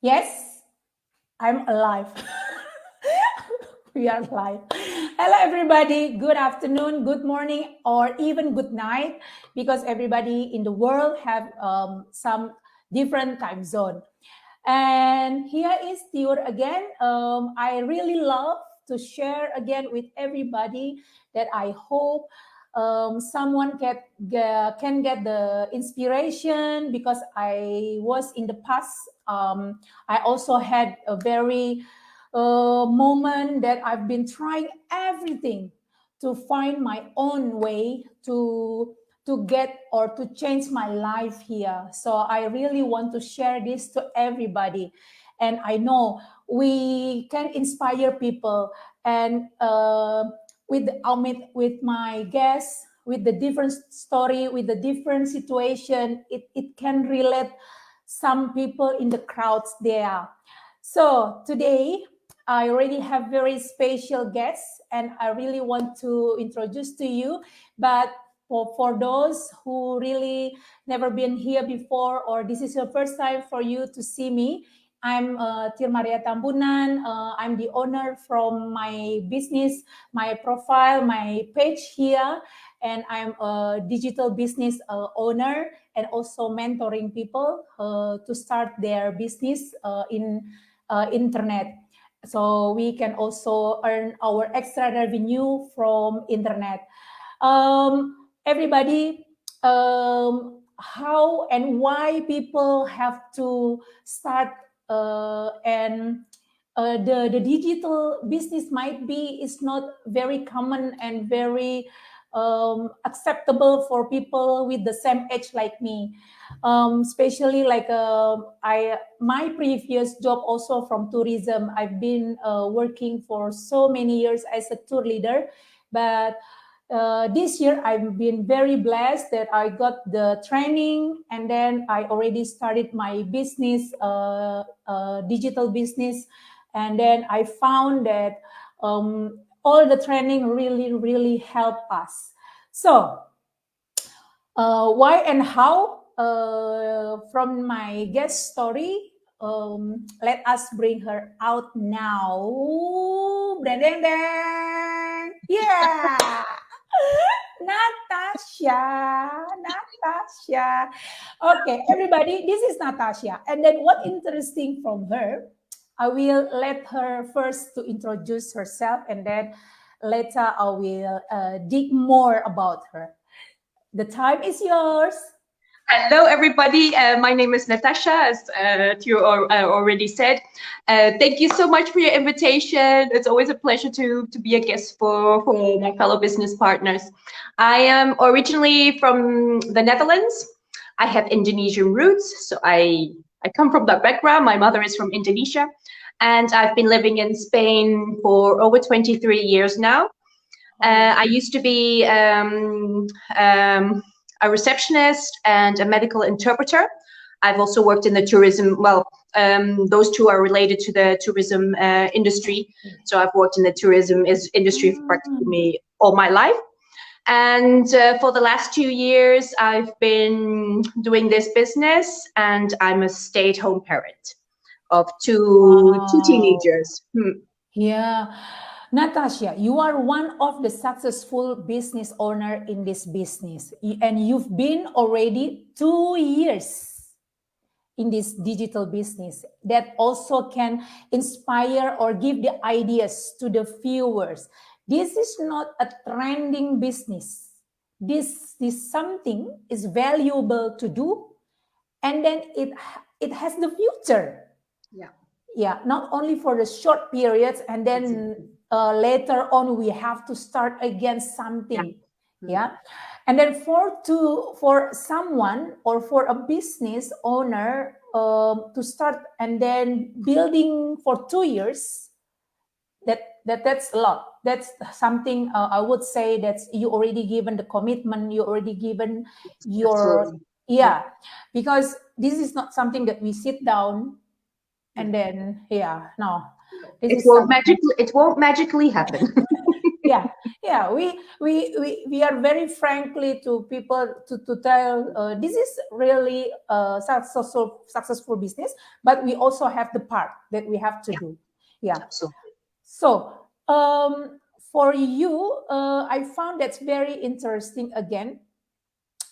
Yes, I'm alive. We are live. Hello, everybody. Good afternoon, good morning, or even good night, because everybody in the world have some different time zone. And here is Tiur again. I really love to share again with everybody that I hope someone can get the inspiration, because I was in the past. I also had a very moment that I've been trying everything to find my own way to get or to change my life here. So I really want to share this to everybody, and I know we can inspire people. And with my guests, with the different story, with the different situation, it can relate some people in the crowds there. So today I already have very special guests, and I really want to introduce to you. But for those who really never been here before, or this is your first time for you to see me, I'm Terima Tambunan. I'm the owner from my business, my profile, my page here, and I'm a digital business owner, and also mentoring people to start their business in internet, so we can also earn our extra revenue from internet. Everybody, how and why people have to start, and the digital business might be is not very common and very acceptable for people with the same age like me. Especially like my previous job also from tourism. I've been working for so many years as a tour leader, but this year I've been very blessed that I got the training, and then I already started my business, digital business, and then I found that all the training really helped us. So why and how? From my guest story, let us bring her out now. Dang, dang, dang. Yeah. Natasha. Okay, everybody, this is Natasha. And then what interesting from her, I will let her first to introduce herself, and then later I will dig more about her. The time is yours. Hello, everybody. My name is Natasha, as you already said. Thank you so much for your invitation. It's always a pleasure to be a guest for my fellow business partners. I am originally from the Netherlands. I have Indonesian roots, so I come from that background. My mother is from Indonesia, and I've been living in Spain for over 23 years now. I used to be a receptionist and a medical interpreter. I've also worked in the tourism. Well, those two are related to the tourism industry. So I've worked in the tourism industry for practically all my life. And for the last 2 years, I've been doing this business, and I'm a stay-at-home parent of two teenagers. Yeah. Natasha, you are one of the successful business owner in this business, and you've been already 2 years in this digital business. That also can inspire or give the ideas to the viewers. This is not a trending business. This is something is valuable to do, and then it has the future. Yeah, not only for the short periods, and then later on we have to start again something. Yeah. And then for someone or for a business owner to start and then building for 2 years, that's a lot. That's something I would say that you already given the commitment, you already given your because this is not something that we sit down and then no, it won't magically happen. Yeah, yeah. We are very frankly to people to tell this is really a successful business, but we also have the part that we have to Yeah, do. Yeah. absolutely. So for you, I found that's very interesting. Again,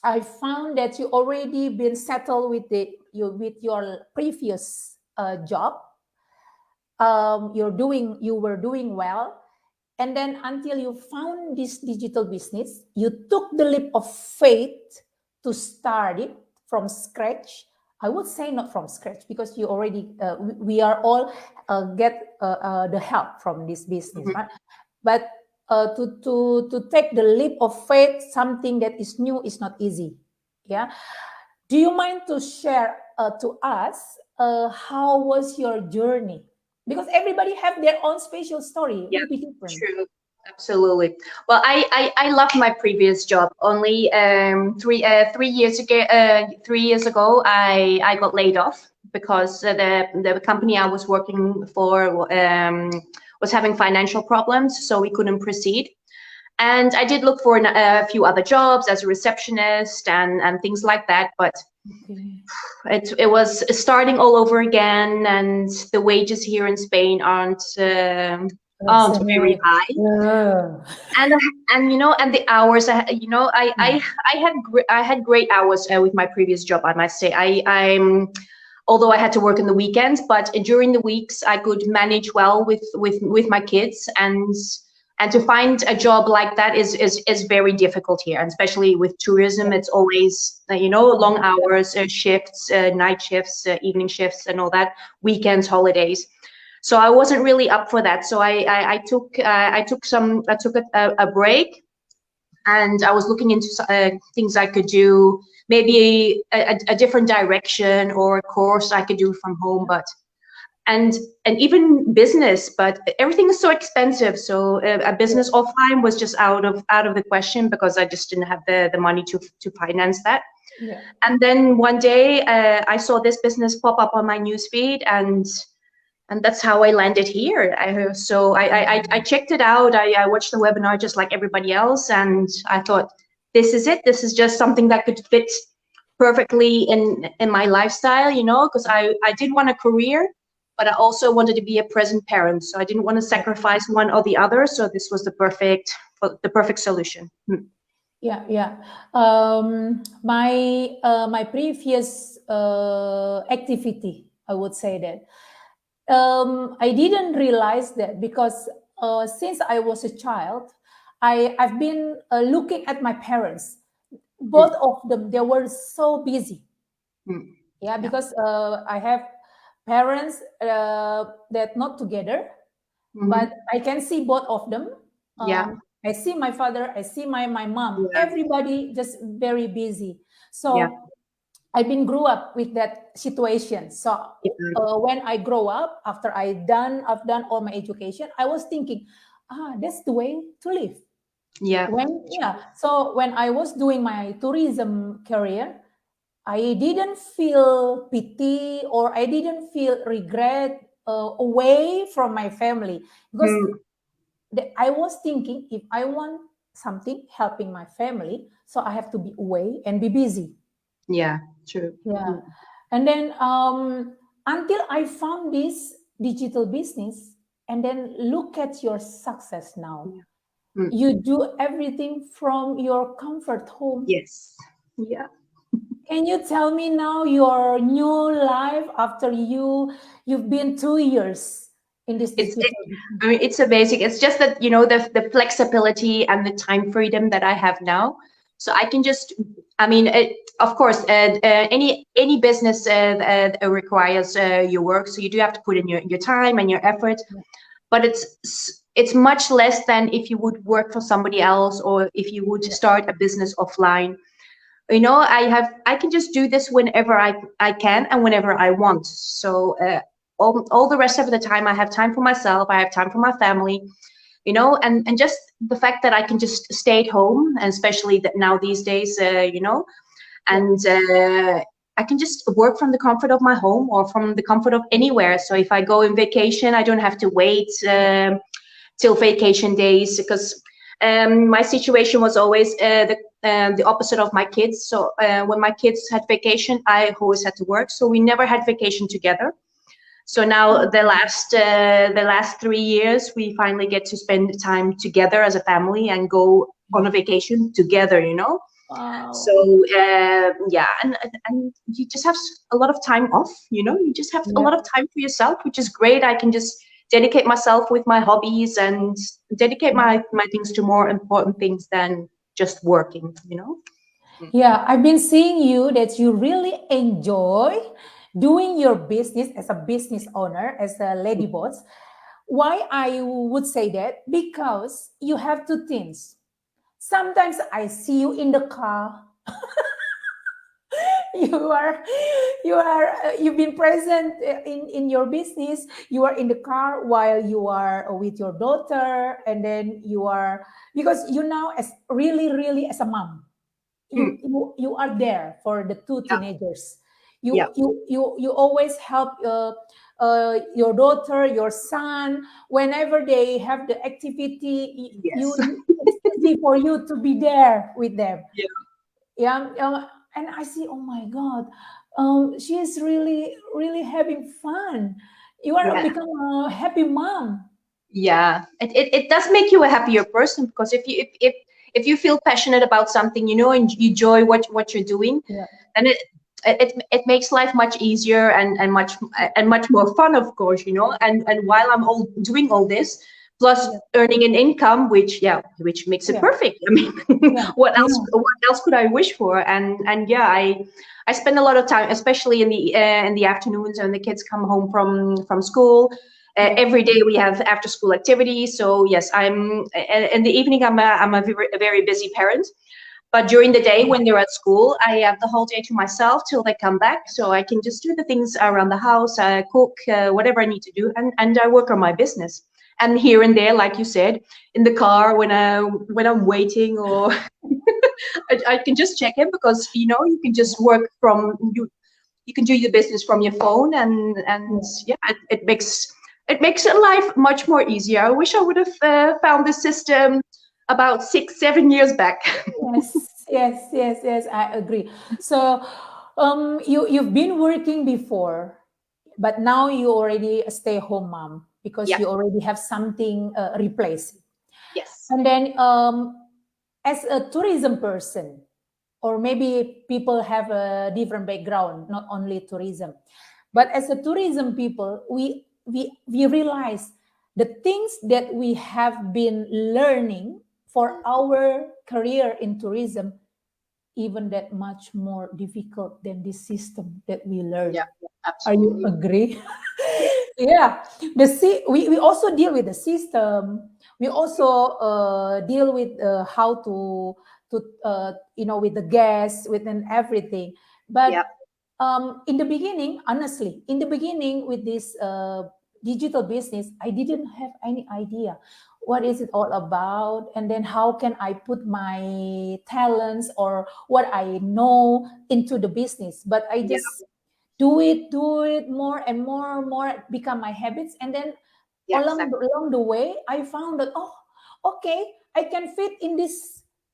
I found that you already been settled with with your previous job. You were doing well, and then until you found this digital business, you took the leap of faith to start it from scratch. I would say not from scratch, because you already we are all get the help from this business, Mhm. right? But to take the leap of faith, something that is new, is not easy. Yeah. Do you mind to share to us how was your journey? Because everybody have their own special story, Yeah, will be different. true. Absolutely. Well, I loved my previous job. Only 3 years ago, 3 years ago, I got laid off because the company I was working for was having financial problems, so we couldn't proceed. And I did look for a few other jobs as a receptionist and things like that, but Okay. it was starting all over again, and the wages here in Spain That's aren't very high. yeah. And and the hours, I had great hours with my previous job, I must say. I'm although I had to work in the weekends, but during the weeks I could manage well with my kids, and to find a job like that is very difficult here, and especially with tourism. It's always long hours, shifts, night shifts, evening shifts, and all that, weekends, holidays. So I wasn't really up for that. So I took a break, and I was looking into things I could do, maybe a different direction or a course I could do from home, but and even business, but everything is so expensive. So a business offline was just out of the question, because I just didn't have the money to finance that. Yeah. And then one day I saw this business pop up on my newsfeed, and that's how I landed here. I checked it out. I watched the webinar just like everybody else, and I thought, this is it. This is just something that could fit perfectly in my lifestyle, because I did want a career, but I also wanted to be a present parent. So I didn't want to sacrifice one or the other. So this was the perfect solution. Yeah, yeah. My previous activity, I would say that I didn't realize that, because since I was a child, I've been looking at my parents. Both of them, they were so busy. Mm. Yeah, Yeah. because I have parents that not together, Mhm. but I can see both of them. Yeah. I see my father, I see my mom. Yeah. Everybody just very busy. Yeah. So I've been grew up with that situation. So Yeah. when I grow up, after I've done all my education, I was thinking, that's the way to live. Yeah. So when I was doing my tourism career, I didn't feel pity, or I didn't feel regret away from my family, because Mm. I was thinking, if I want something helping my family, so I have to be away and be busy. Yeah. True. Yeah. Mm. And then until I found this digital business, and then look at your success now. Yeah. Mm. You do everything from your comfort home. Yes. Yeah. Can you tell me now your new life after you've been 2 years in this It's it, digital business? I mean, it's amazing. It's just that, the flexibility and the time freedom that I have now. So I can just, I mean, of course, any business requires your work. So you do have to put in your time and your effort, but it's much less than if you would work for somebody else, or if you would start a business offline. I can just do this whenever I can and whenever I want. So all the rest of the time, I have time for myself, I have time for my family, and just the fact that I can just stay at home, and especially that now these days, and I can just work from the comfort of my home, or from the comfort of anywhere. So if I go on vacation, I don't have to wait till vacation days, because my situation was always the opposite of my kids. So when my kids had vacation, I always had to work. So we never had vacation together. So now the last 3 years, we finally get to spend time together as a family and go on a vacation together, you know. Wow. So yeah, and you just have a lot of time off, you know. You just have a lot of time for yourself, which is great. I can just dedicate myself with my hobbies and dedicate my things to more important things than just working, you know. Yeah, I've been seeing you that you really enjoy doing your business as a business owner, as a lady boss. Why I would say that? Because you have two things. Sometimes I see you in the car. you are you've been present in your business. You are in the car while you are with your daughter, and then you are, because you now as really as a mom, you are there for the two Yeah, teenagers. yeah, You always help your daughter, your son, whenever they have the activity. yes, It's easy for you to be there with them. yeah, Yeah, and I see, oh my God, she is really having fun. You are yeah. become a happy mom. Yeah, it does make you a happier person, because if you feel passionate about something, you know, and you enjoy what you're doing, Yeah, then it makes life much easier and much more fun, of course, you know. And while I'm all doing all this, plus yeah, earning an income, which makes it yeah, perfect. I mean, yeah, yeah, what else could I wish for? And yeah, I spend a lot of time, especially in the afternoons when the kids come home from school. yeah, Every day we have after school activities. So yes, in the evening I'm a very busy parent. But during the day when they're at school, I have the whole day to myself till they come back. So I can just do the things around the house, cook, whatever I need to do, and I work on my business. And here and there, like you said, in the car when I'm waiting, or I can just check in, because you know you can just work from you can do your business from your phone, and yeah. yeah, it makes life much more easier. I wish I would have found this system about 6-7 years back. Yes, I agree. So, you've been working before, but now you already a stay-home mom because Yeah. you already have something replaced. Yes. And then, as a tourism person, or maybe people have a different background, not only tourism, but as a tourism people, we realize the things that we have been learning for our career in tourism, even that much more difficult than this system that we learn. Yeah. Are you Absolutely. agree? Yeah. Yeah, we also deal with the system. We also deal with how to with the gas, with and everything. But Yeah. in the beginning, honestly, in the beginning with this digital business, I didn't have any idea what is it all about, and then how can I put my talents or what I know into the business. But I Yeah. just do it more and more, become my habits, and then Yeah. Exactly. along the way, I found that, oh, okay, I can fit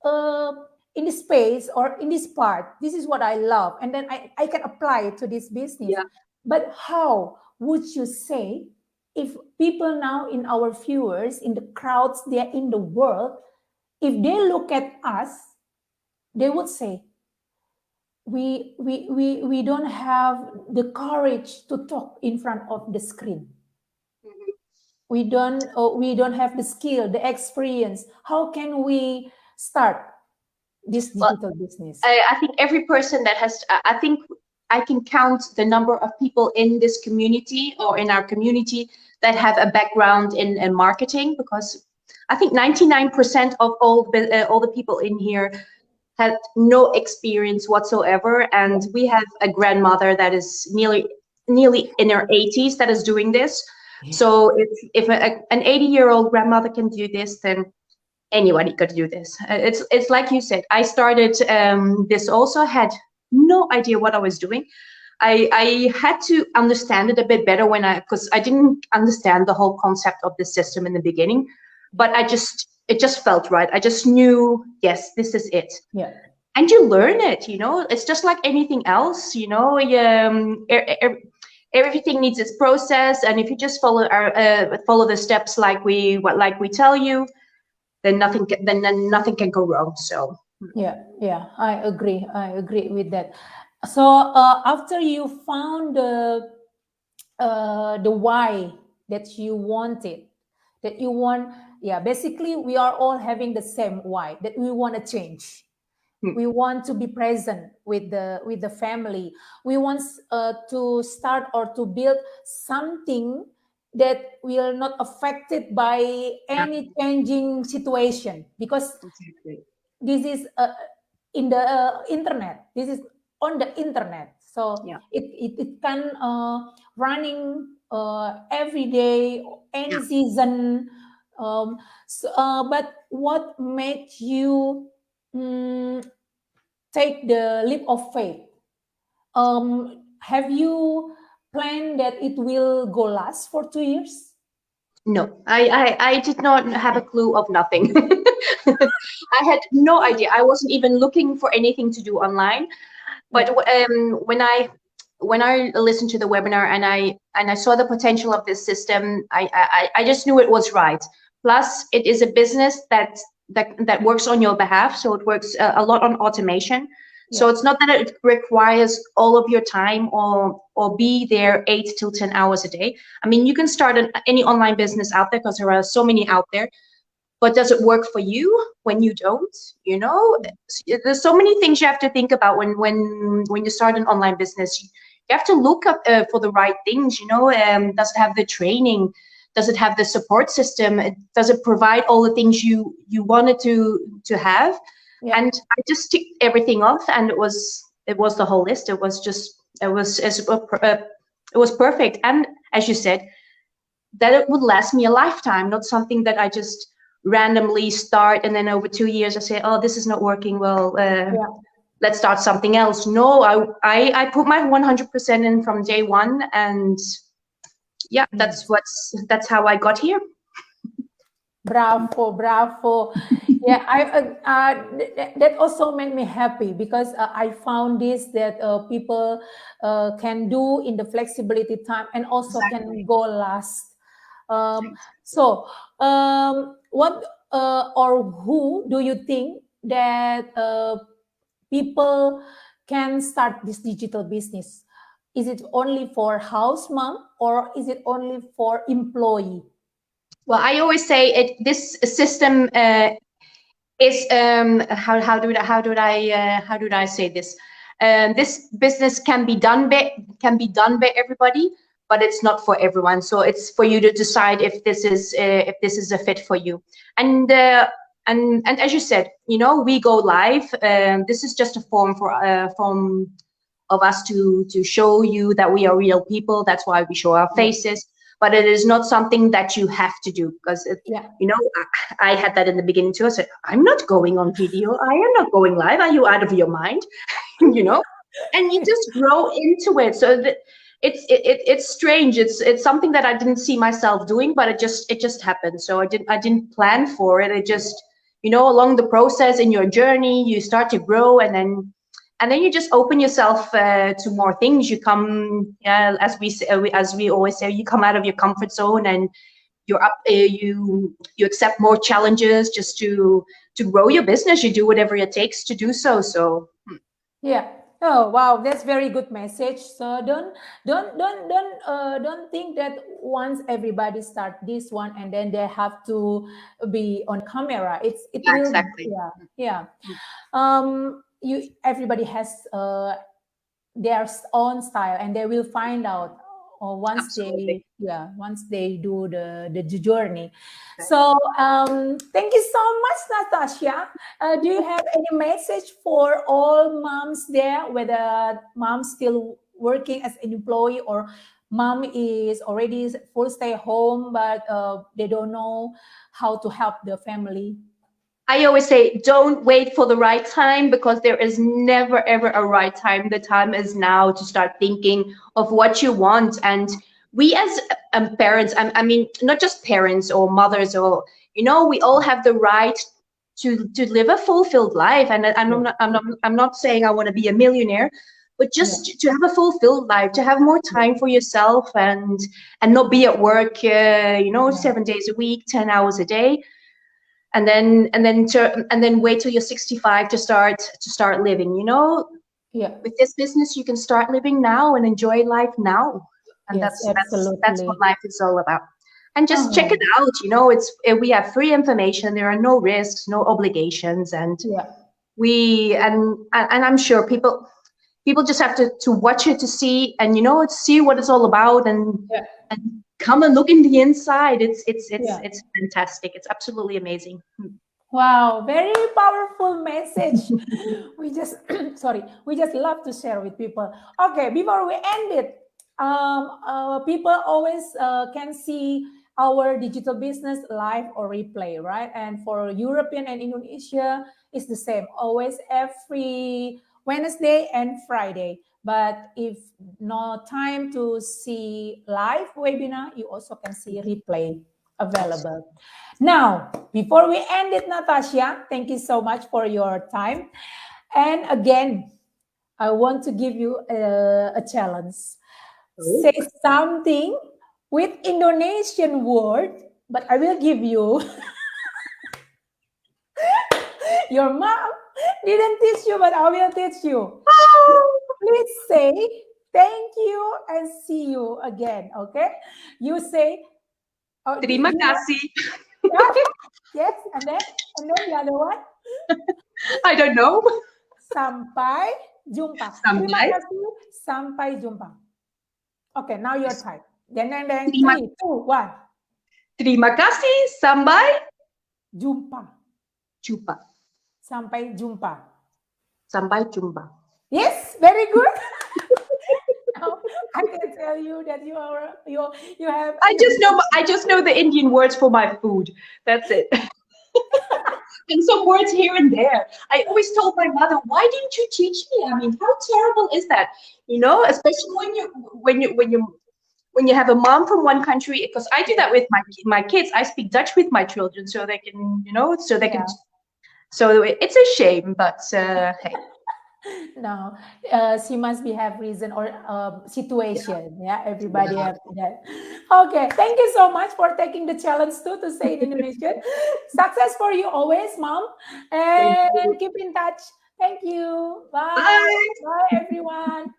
uh, in this space or in this part. This is what I love, and then I can apply it to this business. Yeah. But how would you say, if people now in our viewers, in the crowds, they're in the world, if they look at us, they would say, we don't have the courage to talk in front of the screen. Mhm. We don't have the skill, the experience. How can we start this Well, digital business? I think every person that has, I think I can count the number of people in this community or in our community that have a background in marketing, because I think 99% of all the people in here had no experience whatsoever. Yeah. And we have a grandmother that is nearly in her 80s that is doing this. Yeah. So if an 80-year-old grandmother can do this, then anybody could do this. It's like you said. I started this also, had no idea what I was doing. I had to understand it a bit better because I didn't understand the whole concept of the system in the beginning. but it just felt right. I just knew, yes, this is it. Yeah. And you learn it, it's just like anything else, everything needs its process. And if you just follow the steps like we tell you, then nothing can go wrong. So Yeah, I agree with that. So after you found the why that you wanted, that you want, yeah, basically we are all having the same why, that we want to change. We want to be present with the family. We want to start or to build something that will not affected by any changing situation, because exactly. this is in the internet, this is on the internet, so Yeah. it can running every day, any season. But what made you mm, take the leap of faith? Have you planned that it will go last for 2 years? No, I did not have a clue of nothing. I had no idea. I wasn't even looking for anything to do online. But Yeah, when I listened to the webinar and I saw the potential of this system, I just knew it was right. Plus, it is a business that works on your behalf, so it works a lot on automation. yeah, So it's not that it requires all of your time or be there 8 till 10 hours a day. I mean, you can start any online business out there because there are so many out there, but does it work for you when you don't? There's so many things you have to think about when you start an online business. You have to look up for the right things. Does it have the training? Does it have the support system? Does it provide all the things you wanted to have? yeah. And I just ticked everything off, and it was the whole list. It was perfect. And as you said, that it would last me a lifetime, not something that I just randomly start and then over 2 years I say, oh, this is not working well. Yeah. Let's start something else. No, I put my 100% in from day one, and yeah, Yes. that's how I got here. Bravo, bravo. Yeah, that also made me happy, because I found this that people can do in the flexibility time and also can Exactly. go last. So, what or who do you think that people can start this digital business? Is it only for house mom, or is it only for employee? Well, I always say this system is how do I say this? This business can be done by everybody, but it's not for everyone. So it's for you to decide if this is a fit for you. And as you said, we go live. This is just a form of us to show you that we are real people. That's why we show our Yeah, faces. But it is not something that you have to do, because yeah, I had that in the beginning too. I said, I'm not going on video. I am not going live. Are you out of your mind? you know, and you just grow into it. So that it's strange. It's something that I didn't see myself doing, but it just happened. So I didn't plan for it. It just, along the process in your journey, you start to grow, and then you just open yourself to more things. You come, as we always say, you come out of your comfort zone, and you're up. You accept more challenges just to grow your business. You do whatever it takes to do so. So yeah. Oh wow, that's very good message. So don't think that once everybody start this one and then they have to be on camera. It yeah, will, exactly. yeah, yeah. You everybody has their own style, and they will find out once they, Absolutely. yeah, once they do the journey. So thank you so much, Natasha. Do you have any message for all moms there, whether mom still working as an employee, or mom is already full stay home, but they don't know how to help the family? I always say, don't wait for the right time, because there is never ever a right time. The time is now to start thinking of what you want. And we as parents, I mean, not just parents or mothers, or we all have the right to live a fulfilled life. And I'm not saying I want to be a millionaire, but just to have a fulfilled life, to have more time for yourself, and not be at work 7 days a week, 10 hours a day, and then wait till you're 65 to start living. With this business, you can start living now and enjoy life now. And Yes, that's what absolutely. life is all about. And just check it out. We have free information. There are no risks, no obligations, and I'm sure people just have to watch it to see, and see what it's all about, and come and look in the inside. It's fantastic. It's absolutely amazing. Wow, very powerful message. We just sorry, we just love to share with people. Okay, before we end it, people always can see our digital business live or replay, right? And for European and Indonesia, it's the same, always every Wednesday and Friday. But if no time to see live webinar, you also can see replay available. Now, before we end it, Natasha, thank you so much for your time. And again, I want to give you a challenge. Say something with Indonesian word, but I will give you. Your mom didn't teach you, but I will teach you. Please say thank you and see you again, okay? You say, Terima kasih. Yes, and then the other one? I don't know. Sampai jumpa. Terima kasih, sampai jumpa. Okay, now your time. Then 3, 2, 1. Terima kasih, sampai Jumpa. jumpa. Sampai jumpa. Sampai jumpa. Yes, very good. Now I can tell you that you have. I just know the Indian words for my food. That's it. And some words here and there. I always told my mother, "Why didn't you teach me? I mean, how terrible is that? Especially when you have a mom from one country." Because I do that with my kids. I speak Dutch with my children, so they can, So it's a shame, but hey. No, she must have reason or situation. Yeah, everybody have that. Okay, thank you so much for taking the challenge too to say in Indonesian. Success for you always, mom, and keep in touch. Thank you. Bye. Bye. Bye, everyone.